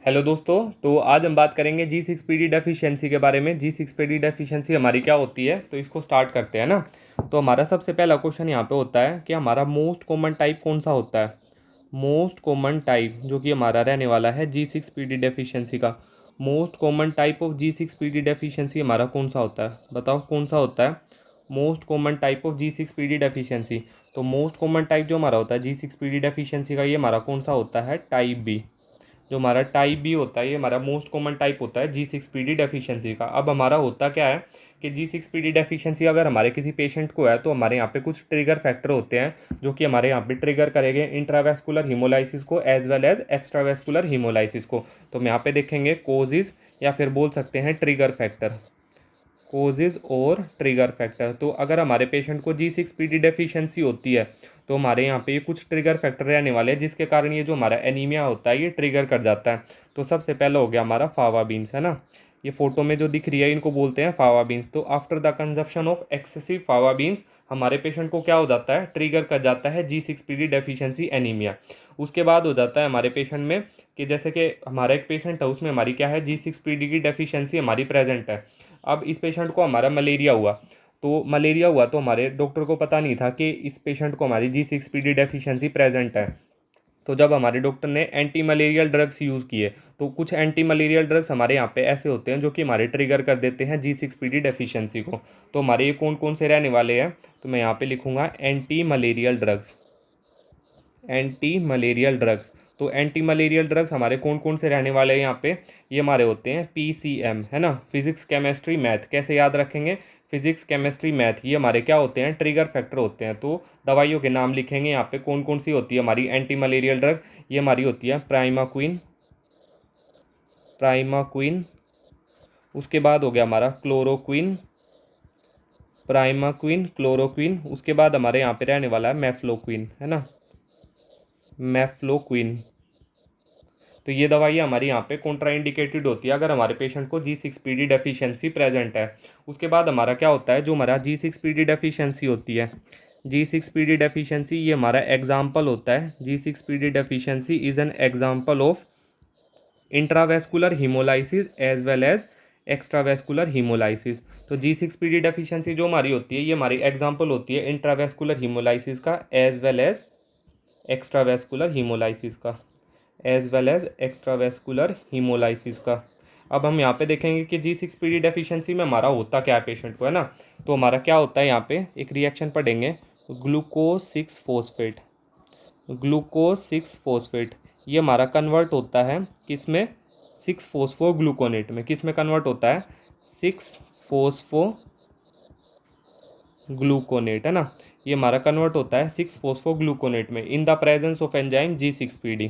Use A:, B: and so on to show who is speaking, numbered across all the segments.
A: Hello दोस्तों। तो आज हम बात करेंगे G6PD डेफिशिएंसी के बारे में। G6PD डेफिशिएंसी हमारी क्या होती है, तो इसको स्टार्ट करते हैं ना। तो हमारा सबसे पहला क्वेश्चन यहाँ पे होता है कि हमारा मोस्ट कॉमन टाइप कौन सा होता है। मोस्ट कॉमन टाइप जो कि हमारा रहने वाला है G6PD डेफिशिएंसी का। Most common type of G6PD deficiency हमारा कौन सा होता है, बताओ कौन सा होता है most common type of G6PD deficiency. तो मोस्ट कॉमन टाइप जो हमारा होता है G6PD डेफिशिएंसी का, ये हमारा कौन सा होता है, टाइप बी। जो हमारा टाइप बी होता है ये हमारा मोस्ट कॉमन टाइप होता है G6PD डेफिशिएंसी का। अब हमारा होता क्या है कि G6PD डेफिशिएंसी अगर हमारे किसी पेशेंट को है तो हमारे यहाँ पे कुछ ट्रिगर फैक्टर होते हैं जो कि हमारे यहाँ पे ट्रिगर करेंगे इंट्रावेस्कुलर हीमोलाइसिस को as well as extravascular haemolysis को। तो हम यहाँ पे देखेंगे कोजिस या फिर बोल सकते हैं ट्रिगर फैक्टर, कोजेज और ट्रिगर फैक्टर। तो अगर हमारे पेशेंट को G6PD डेफिशिएंसी होती है तो हमारे यहाँ पे ये कुछ ट्रिगर फैक्टर रहने वाले हैं जिसके कारण ये जो हमारा एनीमिया होता है ये ट्रिगर कर जाता है। तो सबसे पहले हो गया हमारा फावा बीन्स, है ना। ये फोटो में जो दिख रही है इनको बोलते हैं फावा बीन्स। तो after the consumption of excessive fava beans हमारे पेशेंट को क्या हो जाता है, ट्रिगर कर जाता है G6PD डेफिशिएंसी एनीमिया। उसके बाद हो जाता है हमारे पेशेंट में कि जैसे कि हमारा एक पेशेंट है उसमें हमारी क्या है, G6PD की डेफिशिएंसी हमारी प्रेजेंट है। अब इस पेशेंट को हमारा मलेरिया हुआ, तो मलेरिया हुआ तो हमारे डॉक्टर को पता नहीं था कि इस पेशेंट को हमारी G6PD डेफिशिएंसी प्रेजेंट है। तो जब हमारे डॉक्टर ने एंटी मलेरियल ड्रग्स यूज़ किए तो कुछ एंटी मलेरियल ड्रग्स हमारे यहाँ पे ऐसे होते हैं जो कि हमारे ट्रिगर कर देते हैं G6PD डेफिशिएंसी को। तो हमारे ये कौन कौन से रहने वाले हैं, तो मैं यहाँ पे लिखूँगा anti malarial drugs, anti malarial drugs. तो एंटी मलेरियल ड्रग्स हमारे कौन कौन से रहने वाले हैं यहाँ पे, ये हमारे होते हैं PCM, है ना, फिजिक्स केमिस्ट्री मैथ। कैसे याद रखेंगे, फिजिक्स केमिस्ट्री मैथ, ये हमारे क्या होते हैं, ट्रिगर फैक्टर होते हैं। तो दवाइयों के नाम लिखेंगे यहाँ पे कौन कौन सी होती है हमारी एंटी मलेरियल ड्रग। ये हमारी होती है प्राइमाक्विन, प्राइमाक्विन। उसके बाद हो गया हमारा क्लोरोक्विन, प्राइमाक्विन, क्लोरोक्विन। उसके बाद हमारे यहाँ पे रहने वाला है मेफ्लोक्विन, है ना, मेफ्लोक्विन। तो ये दवाई हमारी यहाँ पे कॉन्ट्राइंडिकेटेड होती है अगर हमारे पेशेंट को G6PD डेफिशिएंसी प्रेजेंट है। उसके बाद हमारा क्या होता है, जो हमारा G6PD डेफिशिएंसी होती है, G6PD डेफिशिएंसी ये हमारा एग्जाम्पल होता है। G6PD deficiency is an example of intravascular haemolysis as well as extravascular haemolysis. तो G6PD डेफिशिएंसी जो हमारी होती है ये हमारी एग्जाम्पल होती है इंट्रावेस्कुलर हीमोलाइसिस का as well as extravascular haemolysis का, as well as extravascular haemolysis का। अब हम यहाँ पे देखेंगे कि G6PD डेफिशिएंसी में हमारा होता क्या है पेशेंट को, है ना। तो हमारा क्या होता है, यहाँ पे एक रिएक्शन पढ़ेंगे, ग्लूकोज 6 फॉस्फेट, ग्लूकोज 6 फॉस्फेट। ये हमारा कन्वर्ट होता है किस में, 6 फोस्फोग्लूकोनेट में। किस में कन्वर्ट होता है, 6 फोस्फो ग्लूकोनेट, है ना। ये हमारा कन्वर्ट होता है 6 फोस्फोग्लूकोनेट में in the presence of enzyme G6PD,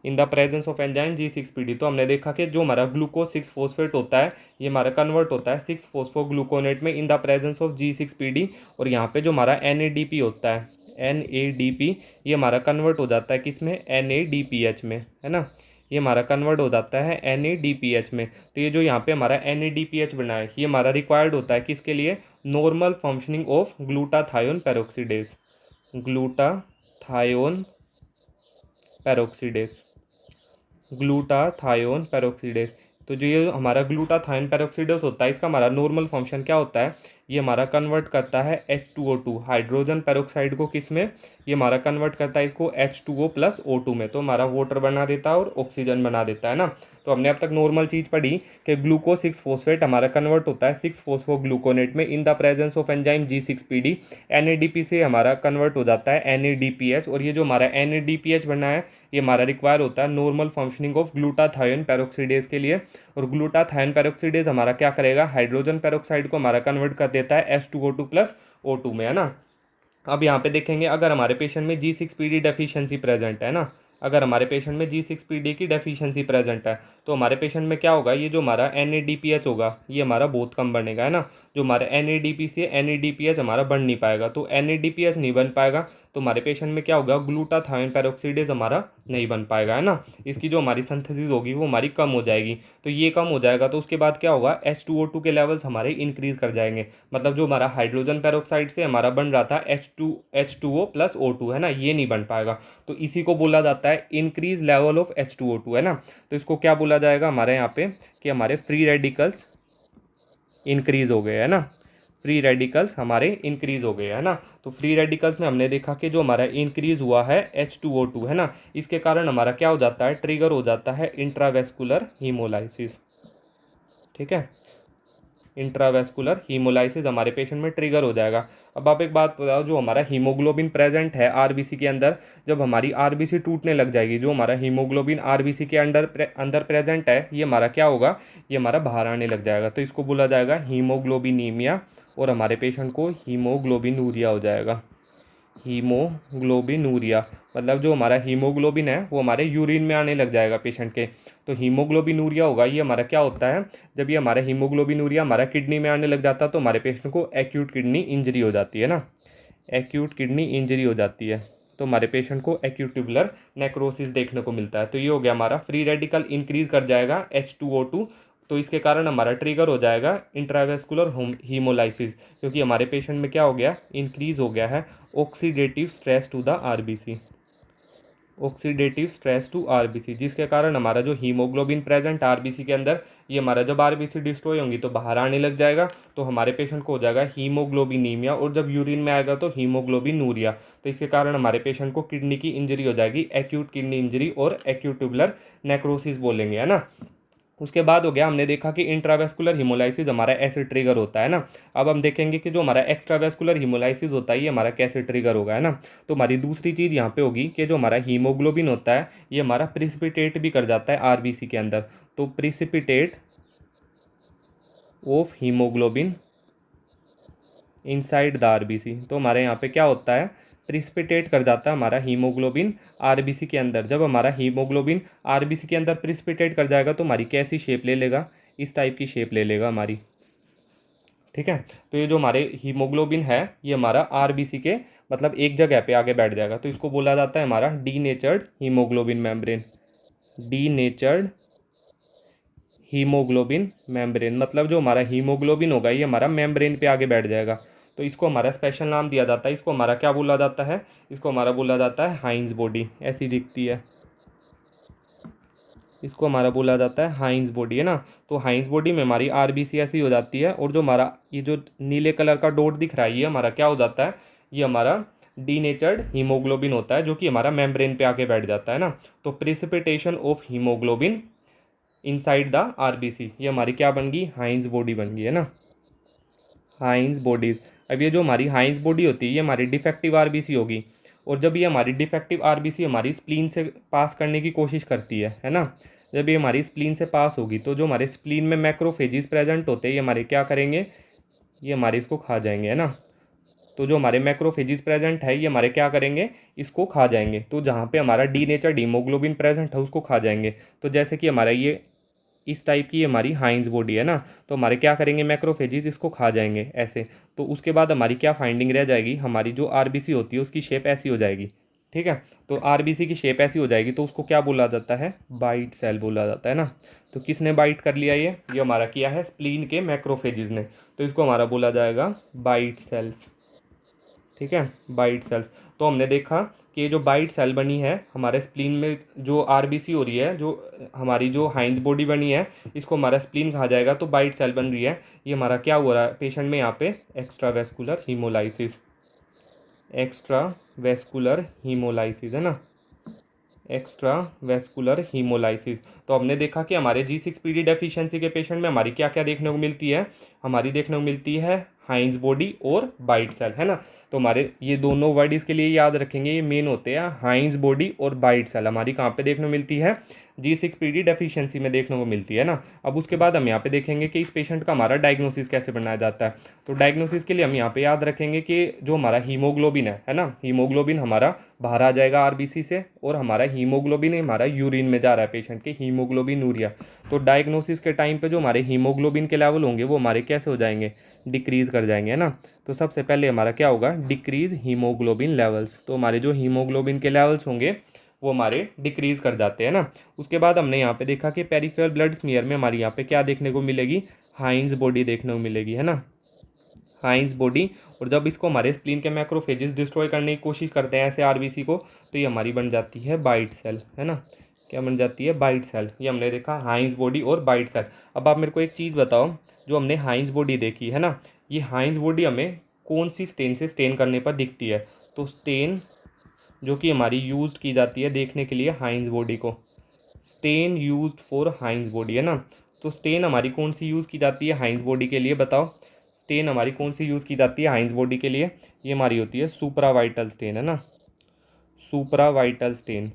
A: in the presence of enzyme G6PD। तो हमने देखा कि जो हमारा ग्लूकोज 6 फॉस्फेट होता है ये हमारा कन्वर्ट होता है 6 फोस्फोग्लूकोनेट में in the presence of G6PD। और यहाँ पे जो हमारा NADP होता है, NADP, ये हमारा कन्वर्ट हो जाता है किस में, NADPH में, है ना। ये हमारा कन्वर्ट हो जाता है NADPH में। तो ये जो यहाँ पे हमारा NADPH बना है ये हमारा रिक्वायर्ड होता है किसके लिए, normal functioning of glutathione peroxidase, glutathione peroxidase, glutathione peroxidase. तो जो ये हमारा ग्लूटाथायोन पेरोक्सीडेज होता है इसका हमारा नॉर्मल फंक्शन क्या होता है, ये हमारा कन्वर्ट करता है H2O2 हाइड्रोजन पेरोक्साइड को किस में, ये हमारा कन्वर्ट करता है इसको H2O प्लस O2 में। तो हमारा वाटर बना देता है और ऑक्सीजन बना देता है ना। तो हमने अब तक नॉर्मल चीज़ पढ़ी कि ग्लूकोज 6 फॉस्फेट हमारा कन्वर्ट होता है 6 फोस्फोग्लूकोनेट में in the presence of enzyme G6PD। NADP से हमारा कन्वर्ट हो जाता है NADPH। और ये जो हमारा NADPH बना है ये हमारा रिक्वायर होता है normal functioning of glutathione peroxidase के लिए। और ग्लूटाथायोन पेरोक्सीडेज हमारा क्या करेगा, हाइड्रोजन पेरोक्साइड को हमारा कन्वर्ट कर देता है H2O2 प्लस O2 में, है ना। अब यहाँ पे देखेंगे अगर हमारे पेशेंट में G6PD डेफिशिएंसी प्रेजेंट है ना, अगर हमारे पेशेंट में G6PD की डेफिशिएंसी प्रेजेंट है तो हमारे पेशेंट में क्या होगा, ये जो हमारा NADPH होगा ये हमारा बहुत कम बनेगा, है ना। जो हमारा NADP से NADPH हमारा बन नहीं पाएगा, तो NADPH नहीं बन पाएगा तो हमारे पेशेंट में क्या होगा, ग्लूटाथायोन पेरोक्सीडेज हमारा नहीं बन पाएगा, है ना। इसकी जो हमारी सिंथेसिस होगी वो हमारी कम हो जाएगी। तो ये कम हो जाएगा तो उसके बाद क्या होगा, H2O2 के लेवल्स हमारे इंक्रीज कर जाएंगे। मतलब जो हमारा हाइड्रोजन पेरोक्साइड से हमारा बन रहा था H2O प्लस O2, है ना, ये नहीं बन पाएगा। तो इसी को बोला जाता है इंक्रीज लेवल ऑफ H2O2, है ना। तो इसको क्या बोला जाएगा हमारे यहाँ पे कि हमारे फ्री रेडिकल्स इंक्रीज हो गए, है ना। फ्री रेडिकल्स हमारे इंक्रीज हो गए, है ना। तो फ्री रेडिकल्स में हमने देखा कि जो हमारा इंक्रीज हुआ है H2O2, है ना, इसके कारण हमारा क्या हो जाता है, ट्रिगर हो जाता है इंट्रावेस्कुलर हीमोलाइसिस। ठीक है, इंट्रावेस्कुलर हीमोलाइसिस हमारे पेशेंट में ट्रिगर हो जाएगा। अब आप एक बात बताओ, जो हमारा हीमोग्लोबिन प्रेजेंट है आरबीसी के अंदर, जब हमारी आरबीसी टूटने लग जाएगी, जो हमारा हीमोग्लोबिन आरबीसी के अंदर प्रेजेंट है ये हमारा क्या होगा, ये हमारा बाहर आने लग जाएगा। तो इसको बोला जाएगा हीमोग्लोबिनीमिया, और हमारे पेशेंट को हीमोग्लोबिनूरिया हो जाएगा। हीमोग्लोबिनूरिया मतलब जो हमारा हीमोग्लोबिन है वो हमारे यूरिन में आने लग जाएगा पेशेंट के। तो हीमोग्लोबिनूरिया होगा, ये हमारा क्या होता है, जब ये हमारा हीमोग्लोबिनूरिया हमारा किडनी में आने लग जाता है तो हमारे पेशेंट को एक्यूट किडनी इंजरी हो जाती है ना, एक्यूट किडनी इंजरी हो जाती है। तो हमारे पेशेंट को एक्यूट ट्यूबुलर नेक्रोसिस देखने को मिलता है। तो ये हो गया हमारा फ्री रेडिकल इंक्रीज कर जाएगा H2O2, तो इसके कारण हमारा ट्रिगर हो जाएगा इंट्रावेस्कुलर हीमोलाइसिस, क्योंकि हमारे पेशेंट में क्या हो गया, इंक्रीज हो गया है oxidative stress to the RBC, oxidative stress to RBC, जिसके कारण हमारा जो हीमोग्लोबिन प्रेजेंट आरबीसी के अंदर, ये हमारा जब आरबीसी डिस्ट्रॉय होंगी तो बाहर आने लग जाएगा। तो हमारे पेशेंट को हो जाएगा हीमोग्लोबिनीमिया, और जब यूरिन में आएगा तो हीमोग्लोबिनूरिया। तो इसके कारण हमारे पेशेंट को किडनी की इंजरी हो जाएगी, एक्यूट किडनी इंजरी और एक्यूट ट्यूबुलर नेक्रोसिस बोलेंगे, है ना। उसके बाद हो गया, हमने देखा कि इंट्रावेस्कुलर हीमोलाइसिस हमारा ऐसे ट्रिगर होता है ना। अब हम देखेंगे कि जो हमारा एक्स्ट्रावेस्कुलर हीमोलाइसिस होता है ये हमारा कैसे ट्रिगर होगा, है ना। तो हमारी दूसरी चीज़ यहाँ पे होगी कि जो हमारा हीमोग्लोबिन होता है ये हमारा प्रिसिपिटेट भी कर जाता है आरबीसी के अंदर। तो precipitate of haemoglobin inside the RBC, तो हमारे यहाँ पे क्या होता है, प्रिसिपिटेट कर जाता है हमारा हीमोग्लोबिन आरबीसी के अंदर। जब हमारा हीमोग्लोबिन आरबीसी के अंदर प्रिसिपिटेट कर जाएगा तो हमारी कैसी शेप ले लेगा, इस टाइप की शेप ले लेगा हमारी। ठीक है, तो ये जो हमारे हीमोग्लोबिन है ये हमारा आरबीसी के मतलब एक जगह पे आगे बैठ जाएगा। तो इसको बोला जाता है हमारा denatured haemoglobin membrane, denatured haemoglobin membrane, मतलब जो हमारा हीमोग्लोबिन होगा ये हमारा मेम्ब्रेन पे आगे बैठ जाएगा। तो इसको हमारा स्पेशल नाम दिया जाता है, इसको हमारा क्या बोला जाता है, इसको हमारा बोला जाता है हाइंस बॉडी, ऐसी दिखती है, इसको हमारा बोला जाता है हाइंस बॉडी, है ना। तो हाइंस बॉडी में हमारी आरबीसी ऐसी हो जाती है, और जो हमारा ये जो नीले कलर का डॉट दिख रहा है ये हमारा क्या हो जाता है, ये हमारा डीनेचर्ड हीमोग्लोबिन होता है जो कि हमारा मेम्ब्रेन पे आके बैठ जाता है ना। तो precipitation of haemoglobin inside the RBC, ये हमारी क्या बन गई, हाइंस बॉडी बन गई, है ना, हाइंस बॉडीज। अब ये जो हमारी हाइंस बॉडी होती है ये हमारी डिफेक्टिव आरबीसी होगी, और जब ये हमारी डिफेक्टिव आरबीसी हमारी स्प्लीन से पास करने की कोशिश करती है ना, जब ये हमारी स्प्लीन से पास होगी तो जो हमारे स्प्लीन में मैक्रोफेजिस प्रेजेंट होते हैं ये हमारे क्या करेंगे, ये हमारे इसको खा जाएंगे, है ना। तो जो हमारे मैक्रोफेजिस प्रेजेंट है ये हमारे क्या करेंगे, इसको खा जाएंगे। तो जहाँ पे हमारा डीनेचर्ड हीमोग्लोबिन प्रेजेंट है उसको खा जाएंगे। तो जैसे कि हमारा ये इस टाइप की हमारी हाइंस बॉडी है ना, तो हमारे क्या करेंगे, मैक्रोफेजिस इसको खा जाएंगे ऐसे। तो उसके बाद हमारी क्या फाइंडिंग रह जाएगी, हमारी जो आरबीसी होती है उसकी शेप ऐसी हो जाएगी। ठीक है, तो आरबीसी की शेप ऐसी हो जाएगी तो उसको क्या बोला जाता है, बाइट सेल बोला जाता है ना। तो किसने बाइट कर लिया, ये हमारा किया है स्प्लीन के मैक्रोफेजिस ने, तो इसको हमारा बोला जाएगा बाइट सेल्स। ठीक है, बाइट सेल्स। तो हमने देखा कि ये जो बाइट सेल बनी है हमारे स्प्लीन में, जो आरबीसी हो रही है, जो हमारी जो हाइंस बॉडी बनी है इसको हमारा स्प्लीन कहा जाएगा। तो बाइट सेल बन रही है, ये हमारा क्या हो रहा है पेशेंट में यहाँ पे, एक्स्ट्रावेस्कुलर हीमोलाइसिस, एक्स्ट्रावेस्कुलर हीमोलाइसिस, है ना, एक्स्ट्रावेस्कुलर हीमोलाइसिस। तो हमने देखा कि हमारे G6PD डेफिशिएंसी के पेशेंट में हमारी क्या क्या देखने को मिलती है, हमारी देखने को मिलती है हाइंस बॉडी और बाइट सेल, है ना। तो हमारे ये दोनों वर्ड इसके लिए याद रखेंगे, ये मेन होते हैं हाइंज बॉडी और बाइट सेल। हमारी कहाँ पे देखने को मिलती है, G6PD डेफिशिएंसी में देखने को मिलती है ना। अब उसके बाद हम यहाँ पे देखेंगे कि इस पेशेंट का हमारा डायग्नोसिस कैसे बनाया जाता है। तो डायग्नोसिस के लिए हम यहाँ पे याद रखेंगे कि जो हमारा हीमोग्लोबिन है ना, हीमोग्लोबिन हमारा बाहर आ जाएगा आरबीसी से, और हमारा हीमोग्लोबिन हमारा यूरिन में जा रहा है पेशेंट के, हीमोग्लोबिन यूरिया। तो डायग्नोसिस के टाइम पे जो हमारे हीमोग्लोबिन के लेवल होंगे वो हमारे कैसे हो जाएंगे, डिक्रीज़ कर जाएंगे, है ना। तो सबसे पहले हमारा क्या होगा, डिक्रीज हीमोग्लोबिन लेवल्स। तो हमारे जो हीमोग्लोबिन के लेवल्स होंगे वो हमारे डिक्रीज़ कर जाते हैं ना। उसके बाद हमने यहाँ पे देखा कि पेरिफेरल ब्लड स्मीयर में हमारी यहाँ पे क्या देखने को मिलेगी, हाइंस बॉडी देखने को मिलेगी, है ना, हाइंस बॉडी। और जब इसको हमारे स्प्लीन के मैक्रोफेजेस डिस्ट्रॉय करने की कोशिश करते हैं ऐसे आरबीसी को, तो ये हमारी बन जाती है बाइट सेल, है ना। क्या बन जाती है, बाइट सेल। ये हमने देखा हाइंस बॉडी और बाइट सेल। अब आप मेरे को एक चीज़ बताओ, जो हमने हाइंस बॉडी देखी है ना, ये हाइंस बॉडी हमें कौन सी स्टेन से स्टेन करने पर दिखती है। तो स्टेन जो कि हमारी यूज की जाती है देखने के लिए हाइंस बॉडी को, स्टेन यूज्ड फॉर हाइंस बॉडी, है ना। तो स्टेन हमारी कौन सी यूज़ की जाती है हाइंस बॉडी के लिए, बताओ। स्टेन हमारी कौन सी यूज़ की जाती है हाइंस बॉडी के लिए, ये हमारी होती है सुप्रावाइटल स्टेन, है ना, supravital stain,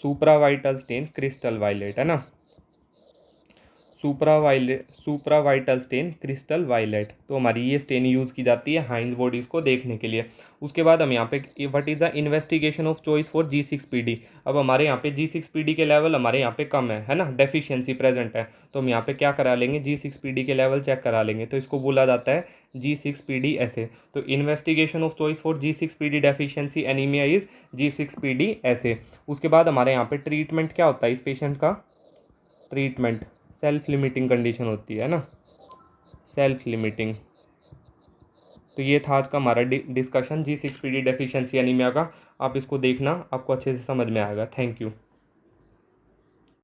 A: supravital stain crystal violet, है ना, सुप्रावाइटल स्टेन क्रिस्टल वायलेट। तो हमारी ये स्टेन यूज़ की जाती है हाइंस बॉडीज़ को देखने के लिए। उसके बाद हम यहाँ पे what is the investigation of choice for G6PD। अब हमारे यहाँ पे G6PD के लेवल हमारे यहाँ पे कम है ना, डेफिशिएंसी प्रेजेंट है। तो हम यहाँ पे क्या करा लेंगे, G6PD के लेवल चेक करा लेंगे। तो इसको बोला जाता है G6PD ऐसे। तो investigation of choice for G6PD deficiency anaemia is G6PD ऐसे। उसके बाद हमारे यहाँ पे ट्रीटमेंट क्या होता है इस पेशेंट का, ट्रीटमेंट सेल्फ लिमिटिंग कंडीशन होती है ना, सेल्फ लिमिटिंग। तो ये था आज का हमारा डिस्कशन G6PD डेफिशिएंसी एनीमिया का। आप इसको देखना, आपको अच्छे से समझ में आएगा। Thank you.